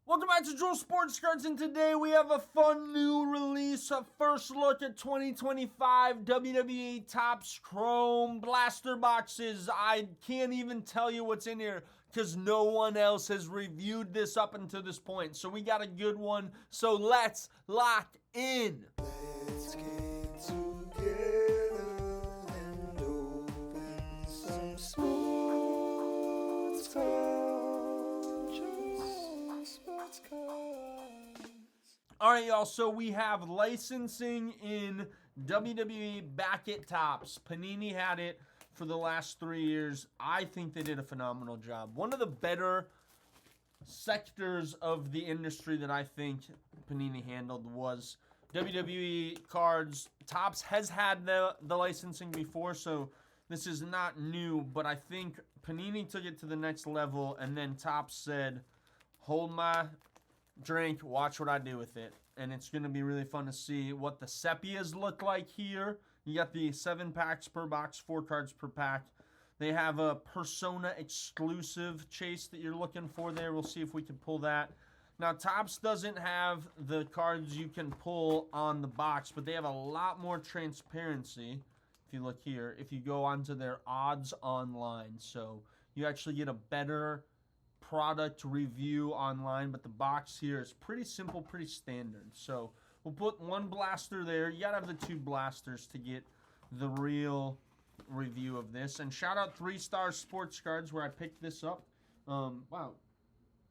Welcome back to Jewel Sports Cards, and today we have a fun new release, a first look at 2025 WWE Topps Chrome Blaster Boxes. I can't even tell you what's in here because no one else has reviewed this up until this point. So we got a good one, so let's lock in. Let's get together and open some sports cards. All right, y'all, so we have licensing in WWE back at Topps. Panini had it for the last 3 years. I think they did a phenomenal job. One of the better sectors of the industry that I think Panini handled was WWE cards. Topps has had the licensing before, so this is not new, but I think Panini took it to the next level, and then Topps said, hold my drink, watch what I do with it. And it's going to be really fun to see what the sepias look like here. You got the 7 packs per box, 4 cards per pack. They have a Persona exclusive chase that you're looking for there. We'll see if we can pull that. Now, Topps doesn't have the cards you can pull on the box, but they have a lot more transparency. If you look here, if you go onto their odds online. So you actually get a better product review online, but the box here is pretty simple, pretty standard. So we'll put 1 blaster there. You gotta have the 2 blasters to get the real review of this. And shout out 3 Star Sports Cards where I picked this up. Wow,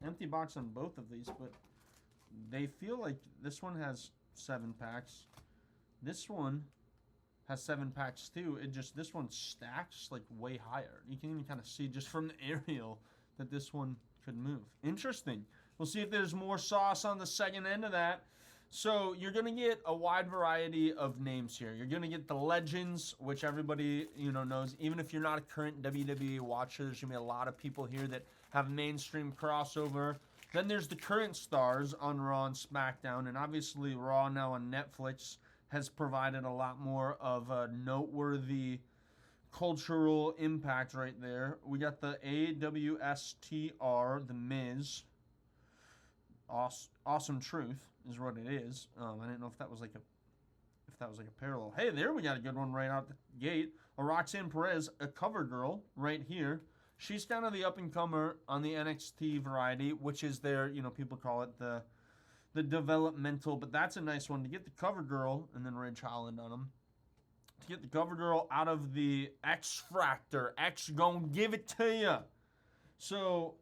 empty box on both of these, but they feel like this one has 7 packs. This one has 7 packs too. This one stacks like way higher. You can even kind of see just from the aerial that this one could move. Interesting. We'll see if there's more sauce on the second end of that. So you're going to get a wide variety of names here. You're going to get the legends, which everybody knows. Even if you're not a current WWE watcher, there's going to be a lot of people here that have mainstream crossover. Then there's the current stars on Raw and SmackDown, and obviously Raw now on Netflix has provided a lot more of a noteworthy cultural impact right there. We got the AWSTR, The Miz. Awesome Truth is what it is. I didn't know if that was like a parallel. Hey, there we got a good one right out the gate. A Roxanne Perez, a cover girl right here. She's kind of the up and comer on the NXT variety, which is their, people call it the developmental, but that's a nice one to get the cover girl, and then Ridge Holland on them. To get the cover girl out of the X-Fractor. X gonna give it to you. So,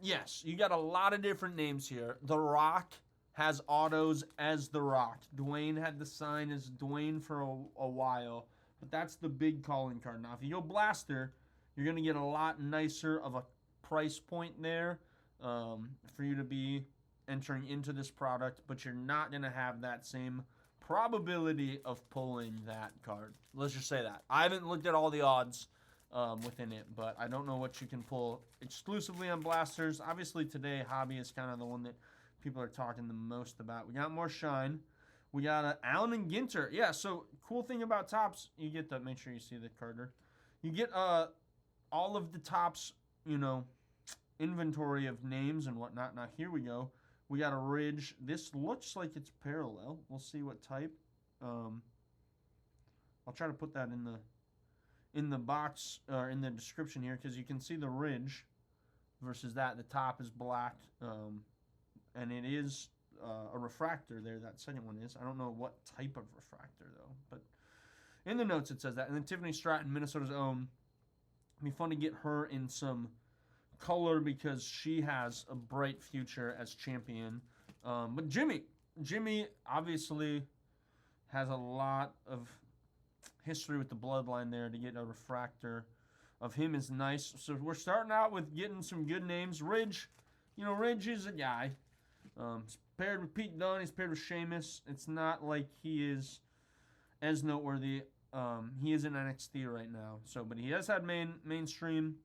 yes, you got a lot of different names here. The Rock has autos as The Rock. Dwayne had the sign as Dwayne for a while. But that's the big calling card. Now, if you go Blaster, you're going to get a lot nicer of a price point there for you to be entering into this product. But you're not going to have that same probability of pulling that card. Let's just say that. I haven't looked at all the odds within it, but I don't know what you can pull exclusively on blasters. Obviously today, Hobby is kind of the one that people are talking the most about. We got more shine. We got Allen and Ginter. Yeah, so cool thing about Topps, you get the, make sure you see the Carter. You get all of the Topps, inventory of names and whatnot. Now here we go. We got a Ridge. This looks like it's parallel. We'll see what type. I'll try to put that in the box or in the description here because you can see the Ridge versus that. The top is black, and it is a refractor there. That second one is. I don't know what type of refractor though, but in the notes it says that. And then Tiffany Stratton, Minnesota's own. It'd be fun to get her in some color because she has a bright future as champion. But Jimmy obviously has a lot of history with the bloodline there. To get a refractor of him is nice. So we're starting out with getting some good names. Ridge, Ridge is a guy. He's paired with Pete Dunne. He's paired with Sheamus. It's not like he is as noteworthy. He is in NXT right now. But he has had mainstream.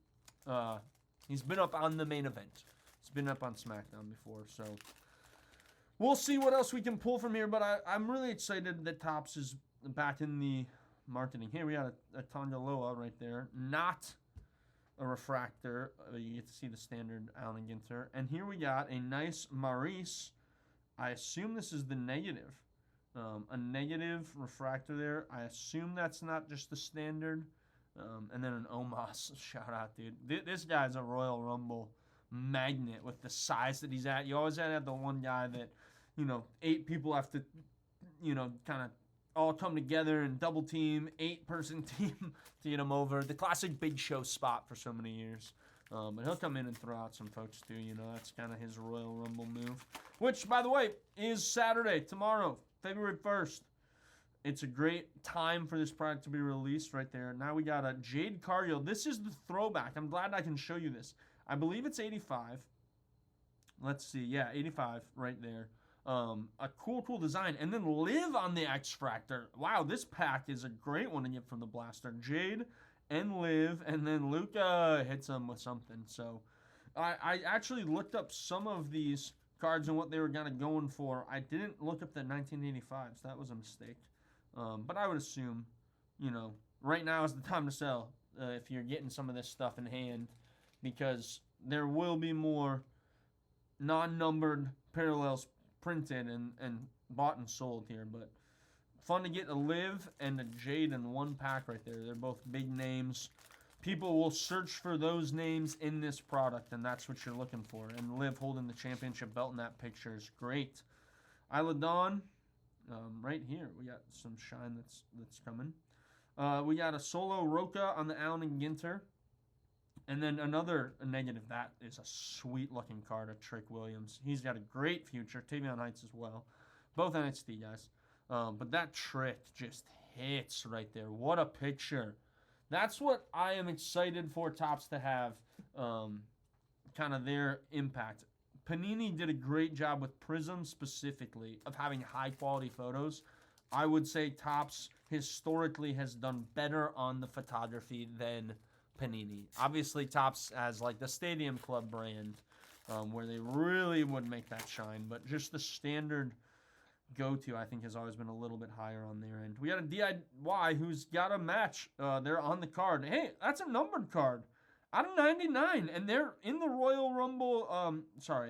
He's been up on the main event. He's been up on SmackDown before, so we'll see what else we can pull from here. But I'm really excited that Topps is back in the marketing. Here we got a Tanya Loa right there. Not a refractor. You get to see the standard Allen Ginter. And here we got a nice Maurice. I assume this is the negative. A negative refractor there. I assume that's not just the standard. And then an Omos. Shout out, dude. This guy's a Royal Rumble magnet with the size that he's at. You always have the one guy that, 8 people have to, kind of all come together and double team, 8-person team to get him over. The classic Big Show spot for so many years. But he'll come in and throw out some folks too. That's kind of his Royal Rumble move. Which, by the way, is Saturday, tomorrow, February 1st. It's a great time for this product to be released right there. Now we got a Jade Cargill. This is the throwback. I'm glad I can show you this. I believe it's 85. Let's see. Yeah, 85 right there. A cool design. And then Liv on the X-Fractor. Wow, this pack is a great one to get from the Blaster. Jade and Liv, and then Luca hits them with something. So I actually looked up some of these cards and what they were kind of going for. I didn't look up the 1985s. That was a mistake. But I would assume, right now is the time to sell if you're getting some of this stuff in hand, because there will be more non-numbered parallels printed and bought and sold here. But fun to get a Liv and a Jade in one pack right there. They're both big names. People will search for those names in this product, and that's what you're looking for. And Liv holding the championship belt in that picture is great. Isla Dawn. Right here, we got some shine that's coming. We got a Solo Roca on the Allen and Ginter. And then another negative. That is a sweet-looking card of Trick Williams. He's got a great future. Tavion Heights as well. Both NXT guys. But that Trick just hits right there. What a picture. That's what I am excited for Topps to have, kind of their impact. Panini did a great job with Prism specifically of having high-quality photos. I would say Topps historically has done better on the photography than Panini. Obviously, Topps has like the Stadium Club brand where they really would make that shine. But just the standard go-to, I think, has always been a little bit higher on their end. We got a DIY who's got a match. They're on the card. Hey, that's a numbered card. Out of 99, and they're in the Royal Rumble,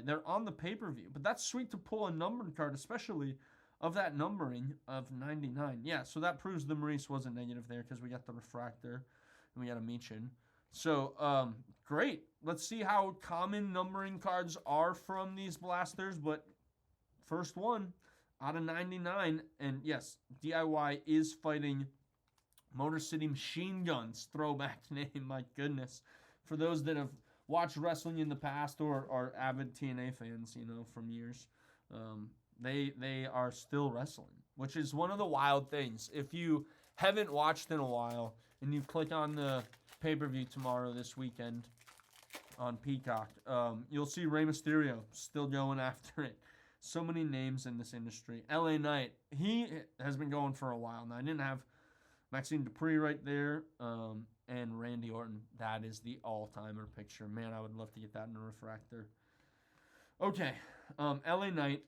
they're on the pay-per-view. But that's sweet to pull a numbered card, especially of that numbering of 99. Yeah, so that proves the Maurice wasn't negative there because we got the Refractor and we got a Meechin. So, great. Let's see how common numbering cards are from these blasters. But first one, out of 99. And yes, DIY is fighting Motor City Machine Guns. Throwback name, my goodness. For those that have watched wrestling in the past or are avid TNA fans, from years, they are still wrestling, which is one of the wild things. If you haven't watched in a while and you click on the pay-per-view tomorrow this weekend on Peacock, you'll see Rey Mysterio still going after it. So many names in this industry. LA Knight, he has been going for a while now. I didn't have Maxine Dupree right there. And Randy Orton, that is the all-timer picture. Man, I would love to get that in a refractor. Okay, LA Knight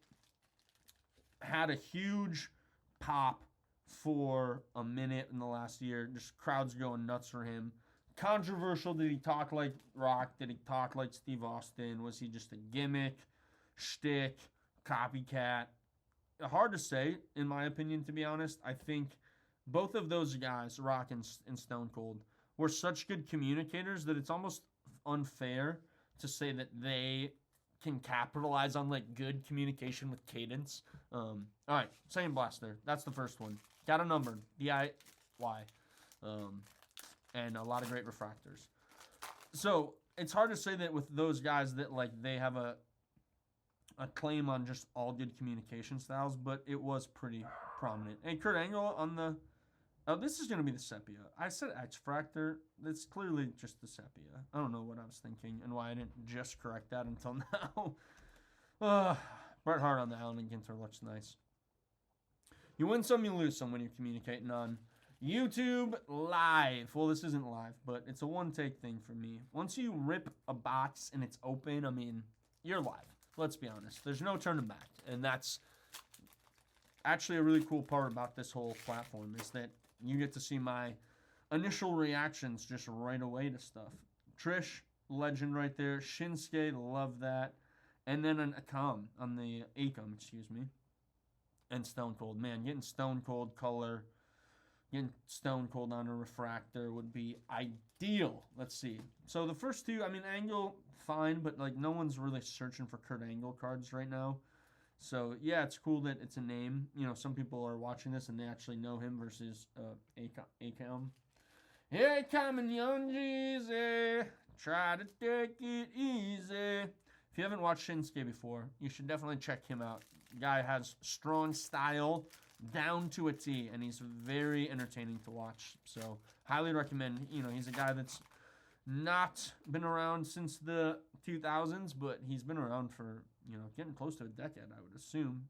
had a huge pop for a minute in the last year. Just crowds going nuts for him. Controversial. Did he talk like Rock? Did he talk like Steve Austin? Was he just a gimmick, shtick, copycat? Hard to say, in my opinion, to be honest. I think both of those guys, Rock and Stone Cold, were such good communicators that it's almost unfair to say that they can capitalize on like good communication with cadence. All right, second blaster. That's the first one. Got a number, DIY, and a lot of great refractors. So it's hard to say that with those guys that like they have a claim on just all good communication styles, but it was pretty prominent. And Kurt Angle on the. Oh, this is going to be the Sepia. I said X-Fractor. That's clearly just the Sepia. I don't know what I was thinking and why I didn't just correct that until now. Bret Hart on the Allen and Ginter looks nice. You win some, you lose some when you're communicating on YouTube Live. Well, this isn't live, but it's a one-take thing for me. Once you rip a box and it's open, I mean, you're live. Let's be honest. There's no turning back. And that's actually a really cool part about this whole platform is that you get to see my initial reactions just right away to stuff. Trish, legend right there. Shinsuke, love that. And then an Akam on the Akam, excuse me. And Stone Cold. Man, getting Stone Cold color, getting Stone Cold on a refractor would be ideal. Let's see. So the first two, I mean, Angle, fine, but like no one's really searching for Kurt Angle cards right now. So yeah, it's cool that it's a name. You know, some people are watching this and they actually know him versus Akam. Here I come in young Jeezy. Try to take it easy. If you haven't watched Shinsuke before, you should definitely check him out. Guy has strong style down to a T, and he's very entertaining to watch. So highly recommend. You know, he's a guy that's not been around since the 2000s, but he's been around for, you know, getting close to a decade, I would assume.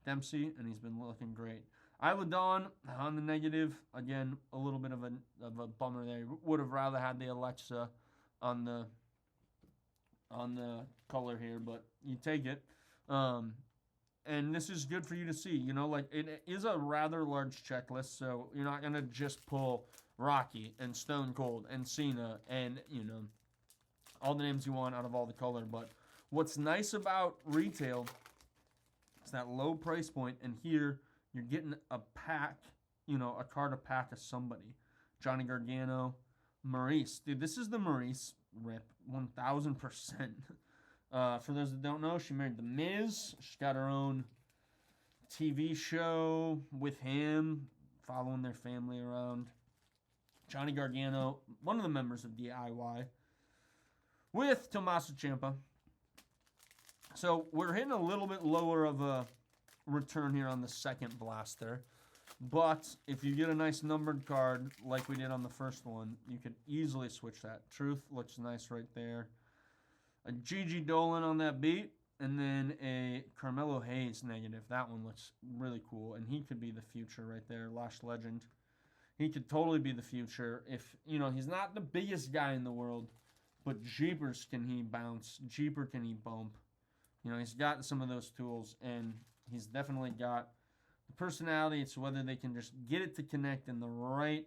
Dempsey, and he's been looking great. Isla Dawn on the negative. Again, a little bit of a bummer there. Would have rather had the Alexa on the color here, but you take it. And this is good for you to see. You know, like it is a rather large checklist, so you're not gonna just pull Rocky and Stone Cold and Cena and, you know, all the names you want out of all the color. But what's nice about retail is that low price point, and here you're getting a pack, you know, a card a pack of somebody. Johnny Gargano, Maurice. Dude, this is the Maurice rip, 1000%. For those that don't know, she married The Miz. She's got her own TV show with him, following their family around. Johnny Gargano, one of the members of DIY, with Tommaso Ciampa. So we're hitting a little bit lower of a return here on the second blaster. But if you get a nice numbered card like we did on the first one, you could easily switch that. Truth looks nice right there. A Gigi Dolan on that beat, and then a Carmelo Hayes negative. That one looks really cool, and he could be the future right there. Lash Legend. He could totally be the future. If, you know, he's not the biggest guy in the world, but jeepers can he bounce. Jeeper can he bump. You know, he's got some of those tools, and he's definitely got the personality. It's whether they can just get it to connect in the right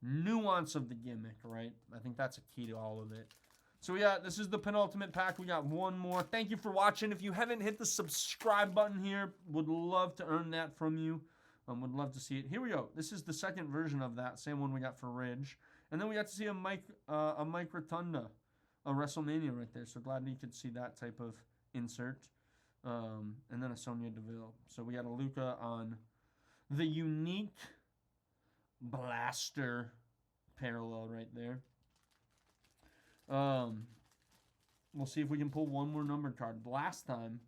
nuance of the gimmick, right? I think that's a key to all of it. So yeah, this is the penultimate pack. We got one more. Thank you for watching. If you haven't hit the subscribe button here, would love to earn that from you. Would love to see it. Here we go. This is the second version of that. Same one we got for Ridge. And then we got to see a Mike Rotunda, a WrestleMania right there. So glad you could see that type of insert. And then a Sonya Deville. So we got a Luca on the unique blaster parallel right there. We'll see if we can pull one more numbered card. Last time,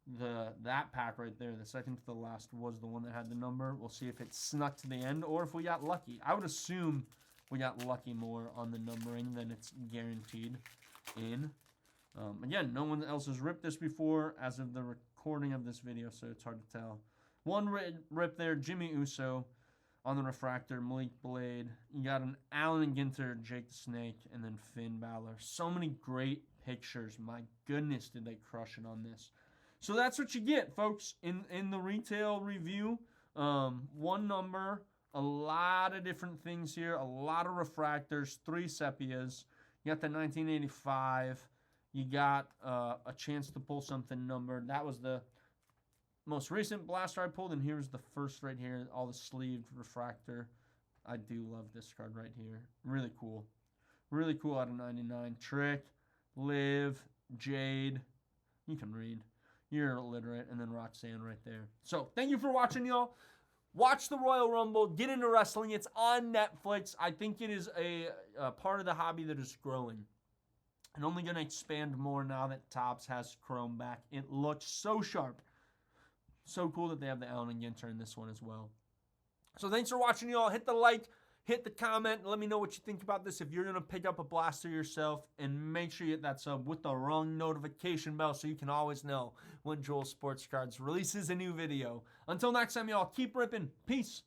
that pack right there, the second to the last, was the one that had the number. We'll see if it snuck to the end or if we got lucky. I would assume we got lucky more on the numbering than it's guaranteed in. Again, no one else has ripped this before as of the recording of this video, so it's hard to tell. One rip there, Jimmy Uso on the refractor, Malik Blade. You got an Allen Ginter, Jake the Snake, and then Finn Balor. So many great pictures. My goodness, did they crush it on this. So that's what you get, folks, in the retail review. One number, a lot of different things here, a lot of refractors, 3 sepias. You got the 1985. You got a chance to pull something numbered. That was the most recent blaster I pulled, and here's the first right here, all the sleeved refractor. I do love this card right here. Really cool. Really cool out of 99. Trick, Liv, Jade. You can read. You're illiterate, and then Roxanne right there. So, thank you for watching, y'all. Watch the Royal Rumble. Get into wrestling. It's on Netflix. I think it is a part of the hobby that is growing. And only going to expand more now that Topps has Chrome back. It looks so sharp. So cool that they have the Allen and Ginter in this one as well. So thanks for watching, y'all. Hit the like, hit the comment. Let me know what you think about this. If you're going to pick up a blaster yourself, and make sure you hit that sub with the wrong notification bell so you can always know when Joel Sports Cards releases a new video. Until next time, y'all, keep ripping. Peace.